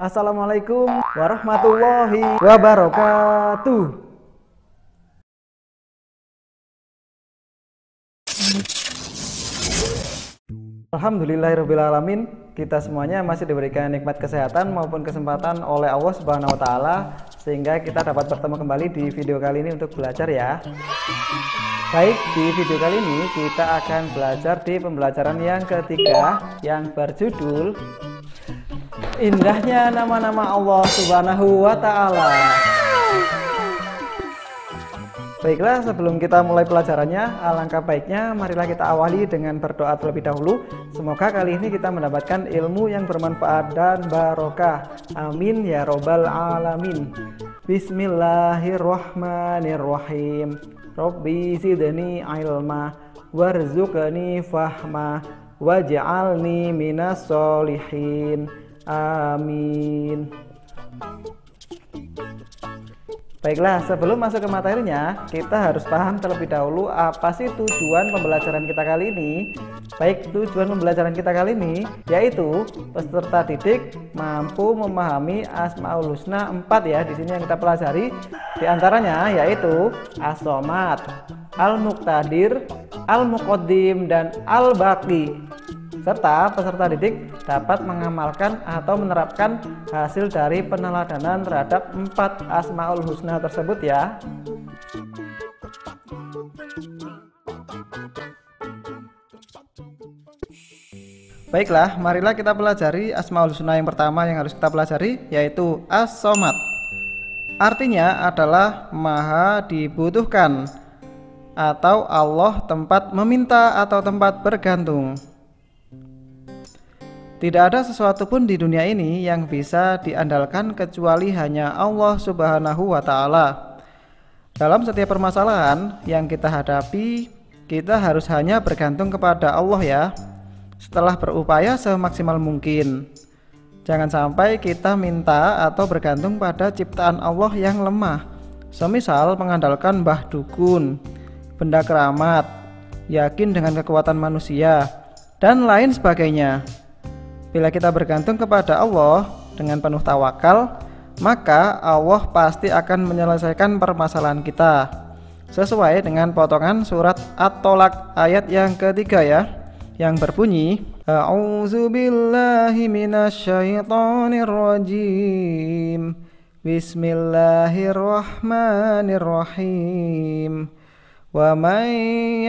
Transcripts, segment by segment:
Assalamualaikum warahmatullahi wabarakatuh. Alhamdulillahirrabbilalamin. Kita semuanya masih diberikan nikmat kesehatan maupun kesempatan oleh Allah Subhanahu wa Ta'ala, sehingga kita dapat bertemu kembali di video kali ini untuk belajar ya. Baik, di video kali ini kita akan belajar di pembelajaran yang ketiga yang berjudul Indahnya Nama-Nama Allah Subhanahu wa Ta'ala. Baiklah, sebelum kita mulai pelajarannya, alangkah baiknya marilah kita awali dengan berdoa terlebih dahulu. Semoga kali ini kita mendapatkan ilmu yang bermanfaat dan barokah. Amin ya robbal alamin. Bismillahirrahmanirrahim. Rabbi zidni ilma warzuqni fahma waj'alni minas solihin. Amin. Baiklah, sebelum masuk ke materinya, kita harus paham terlebih dahulu apa sih tujuan pembelajaran kita kali ini. Baik, tujuan pembelajaran kita kali ini yaitu peserta didik mampu memahami Asmaul Husna 4 ya. Di sini yang kita pelajari di antaranya yaitu As-Somad, Al-Muqtadir, Al-Muqaddim, dan Al-Baqi. Serta peserta didik dapat mengamalkan atau menerapkan hasil dari peneladanan terhadap 4 Asmaul Husna tersebut ya. Baiklah, marilah kita pelajari Asmaul Husna yang pertama yang harus kita pelajari yaitu As-Somad. Artinya adalah maha dibutuhkan atau Allah tempat meminta atau tempat bergantung. Tidak ada sesuatu pun di dunia ini yang bisa diandalkan kecuali hanya Allah Subhanahu wa Ta'ala. Dalam setiap permasalahan yang kita hadapi, kita harus hanya bergantung kepada Allah ya. Setelah berupaya semaksimal mungkin. Jangan sampai kita minta atau bergantung pada ciptaan Allah yang lemah. Semisal mengandalkan mbah dukun, benda keramat, yakin dengan kekuatan manusia, dan lain sebagainya. Bila kita bergantung kepada Allah dengan penuh tawakal, maka Allah pasti akan menyelesaikan permasalahan kita. Sesuai dengan potongan surat At-Tolak ayat yang ketiga ya, yang berbunyi A'udzubillahi minasyaitonirrajim. Bismillahirrahmanirrahim. Wa man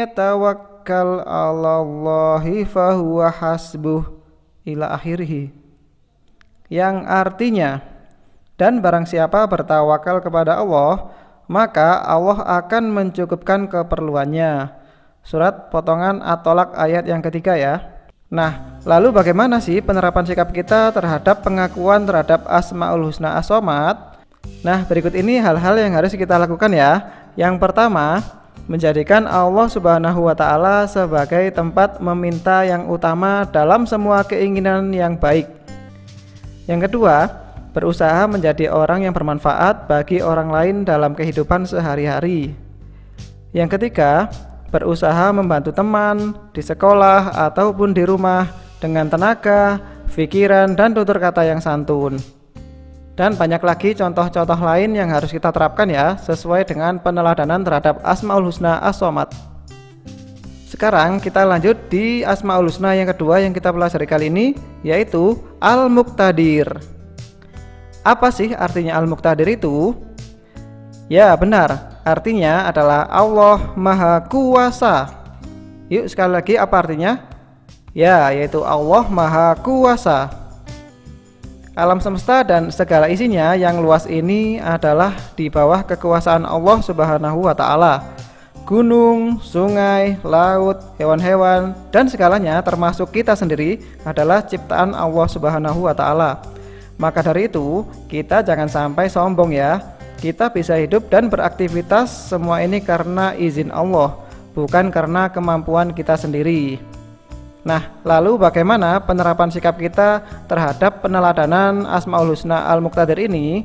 yatawakkal 'alallahi fahuwa hasbuh. Ila akhirih, yang artinya, dan barang siapa bertawakal kepada Allah, maka Allah akan mencukupkan keperluannya. Surat potongan At-Tolak ayat yang ketiga ya. Nah, lalu bagaimana sih penerapan sikap kita terhadap pengakuan terhadap Asmaul Husna As-Somad? Nah, berikut ini hal-hal yang harus kita lakukan ya. Yang pertama, menjadikan Allah Subhanahu wa Ta'ala sebagai tempat meminta yang utama dalam semua keinginan yang baik. Yang kedua, berusaha menjadi orang yang bermanfaat bagi orang lain dalam kehidupan sehari-hari. Yang ketiga, berusaha membantu teman di sekolah ataupun di rumah dengan tenaga, pikiran, dan tutur kata yang santun. Dan banyak lagi contoh-contoh lain yang harus kita terapkan ya, sesuai dengan peneladanan terhadap Asmaul Husna As-Somad. Sekarang kita lanjut di Asmaul Husna yang kedua yang kita pelajari kali ini, yaitu Al-Muqtadir. Apa sih artinya Al-Muqtadir itu? Ya benar, artinya adalah Allah Maha Kuasa. Yuk sekali lagi, apa artinya? Ya, yaitu Allah Maha Kuasa. Alam semesta dan segala isinya yang luas ini adalah di bawah kekuasaan Allah Subhanahu wa Ta'ala. Gunung, sungai, laut, hewan-hewan, dan segalanya termasuk kita sendiri adalah ciptaan Allah Subhanahu wa Ta'ala. Maka dari itu, kita jangan sampai sombong ya. Kita bisa hidup dan beraktivitas semua ini karena izin Allah, bukan karena kemampuan kita sendiri. Nah, lalu bagaimana penerapan sikap kita terhadap peneladanan Asmaul Husna Al-Muqtadir ini?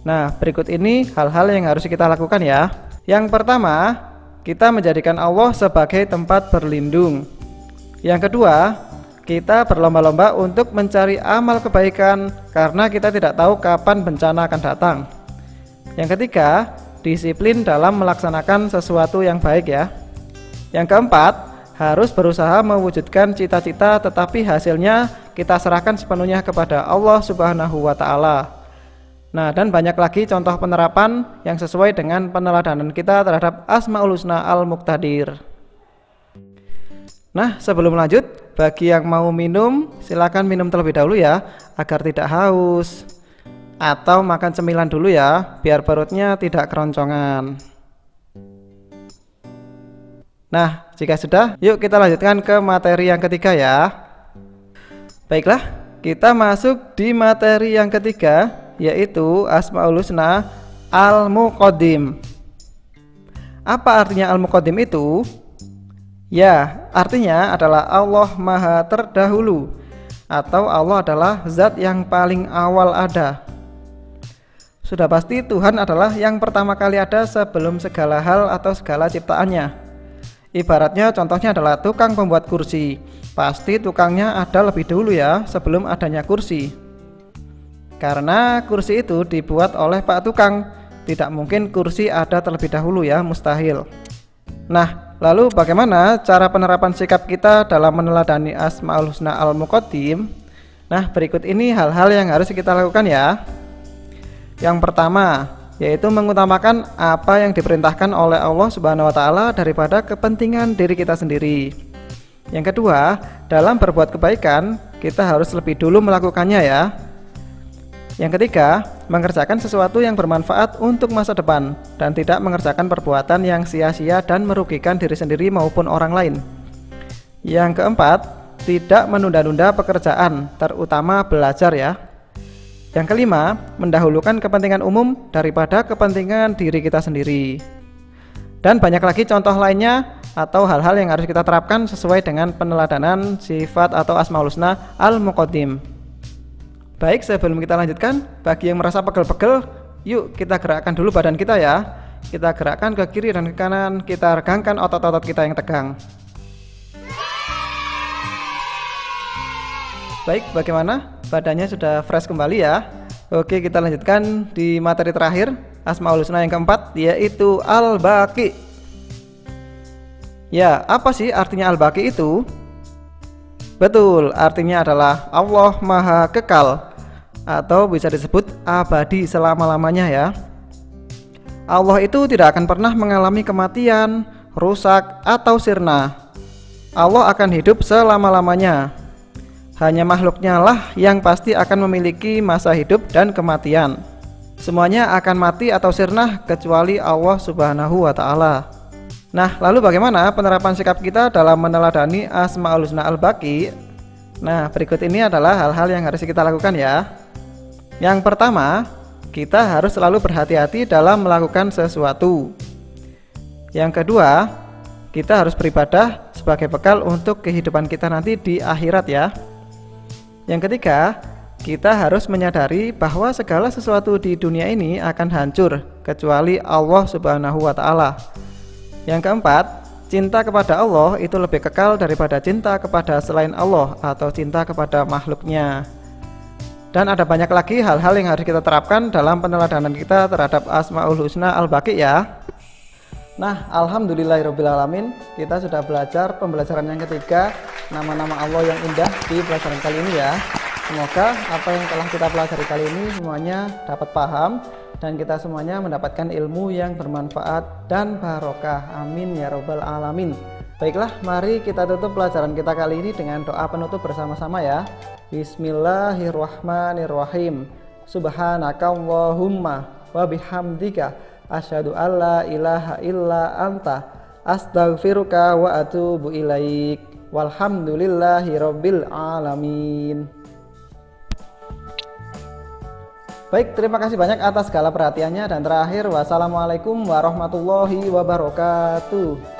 Nah, berikut ini hal-hal yang harus kita lakukan ya. Yang pertama, kita menjadikan Allah sebagai tempat berlindung. Yang kedua, kita berlomba-lomba untuk mencari amal kebaikan karena kita tidak tahu kapan bencana akan datang. Yang ketiga, disiplin dalam melaksanakan sesuatu yang baik ya. Yang keempat, harus berusaha mewujudkan cita-cita tetapi hasilnya kita serahkan sepenuhnya kepada Allah Subhanahu wa Ta'ala. Nah, dan banyak lagi contoh penerapan yang sesuai dengan peneladanan kita terhadap Asmaul Husna Al-Muqtadir. Nah, sebelum lanjut, bagi yang mau minum, silakan minum terlebih dahulu ya, agar tidak haus. Atau makan cemilan dulu ya, biar perutnya tidak keroncongan. Nah, jika sudah, yuk kita lanjutkan ke materi yang ketiga ya. Baiklah, kita masuk di materi yang ketiga, yaitu Asmaul Husna Al-Muqaddim. Apa artinya Al-Muqaddim itu? Ya, artinya adalah Allah Maha Terdahulu, atau Allah adalah zat yang paling awal ada. Sudah pasti Tuhan adalah yang pertama kali ada sebelum segala hal atau segala ciptaannya. Ibaratnya contohnya adalah tukang pembuat kursi. Pasti tukangnya ada lebih dulu ya, sebelum adanya kursi. Karena kursi itu dibuat oleh Pak Tukang, tidak mungkin kursi ada terlebih dahulu ya, mustahil. Nah, lalu bagaimana cara penerapan sikap kita dalam meneladani Asmaul Husna Al-Muqaddim? Nah, berikut ini hal-hal yang harus kita lakukan ya. Yang pertama, yaitu mengutamakan apa yang diperintahkan oleh Allah Subhanahu wa Ta'ala daripada kepentingan diri kita sendiri. Yang kedua, dalam berbuat kebaikan, kita harus lebih dulu melakukannya ya. Yang ketiga, mengerjakan sesuatu yang bermanfaat untuk masa depan dan tidak mengerjakan perbuatan yang sia-sia dan merugikan diri sendiri maupun orang lain. Yang keempat, tidak menunda-nunda pekerjaan, terutama belajar ya. Yang kelima, mendahulukan kepentingan umum daripada kepentingan diri kita sendiri. Dan banyak lagi contoh lainnya atau hal-hal yang harus kita terapkan sesuai dengan peneladanan sifat atau Asmaul Husna Al-Muqaddim. Baik, sebelum kita lanjutkan, bagi yang merasa pegel-pegel, yuk kita gerakkan dulu badan kita ya. Kita gerakkan ke kiri dan ke kanan, kita regangkan otot-otot kita yang tegang. Baik, bagaimana? Badannya sudah fresh kembali ya. Oke, kita lanjutkan di materi terakhir, Asmaul Husna yang keempat, yaitu Al-Baqi. Ya, apa sih artinya Al-Baqi itu? Betul, artinya adalah Allah Maha Kekal, atau bisa disebut abadi selama-lamanya ya. Allah itu tidak akan pernah mengalami kematian, rusak, atau sirna. Allah akan hidup selama-lamanya. Hanya makhluknya lah yang pasti akan memiliki masa hidup dan kematian. Semuanya akan mati atau sirna kecuali Allah Subhanahu wa Ta'ala. Nah, lalu bagaimana penerapan sikap kita dalam meneladani Asmaul Husna Al-Baqi? Nah, berikut ini adalah hal-hal yang harus kita lakukan ya. Yang pertama, kita harus selalu berhati-hati dalam melakukan sesuatu. Yang kedua, kita harus beribadah sebagai bekal untuk kehidupan kita nanti di akhirat ya. Yang ketiga, kita harus menyadari bahwa segala sesuatu di dunia ini akan hancur kecuali Allah Subhanahu wa Ta'ala. Yang keempat, cinta kepada Allah itu lebih kekal daripada cinta kepada selain Allah atau cinta kepada makhluknya. Dan ada banyak lagi hal-hal yang harus kita terapkan dalam peneladanan kita terhadap Asmaul Husna Al-Baqi ya. Nah, alhamdulillahirrabbilalamin, kita sudah belajar pembelajaran yang ketiga, nama-nama Allah yang indah di pelajaran kali ini ya. Semoga apa yang telah kita pelajari kali ini semuanya dapat paham dan kita semuanya mendapatkan ilmu yang bermanfaat dan barokah. Amin ya robbal alamin. Baiklah, mari kita tutup pelajaran kita kali ini dengan doa penutup bersama-sama ya. Bismillahirrahmanirrahim. Subhanakallahumma wa bihamdika asyhadu alla ilaha illa anta astaghfiruka wa atubu ilaik. Walhamdulillahi rabbil alamin. Baik, terima kasih banyak atas segala perhatiannya dan terakhir wassalamualaikum warahmatullahi wabarakatuh.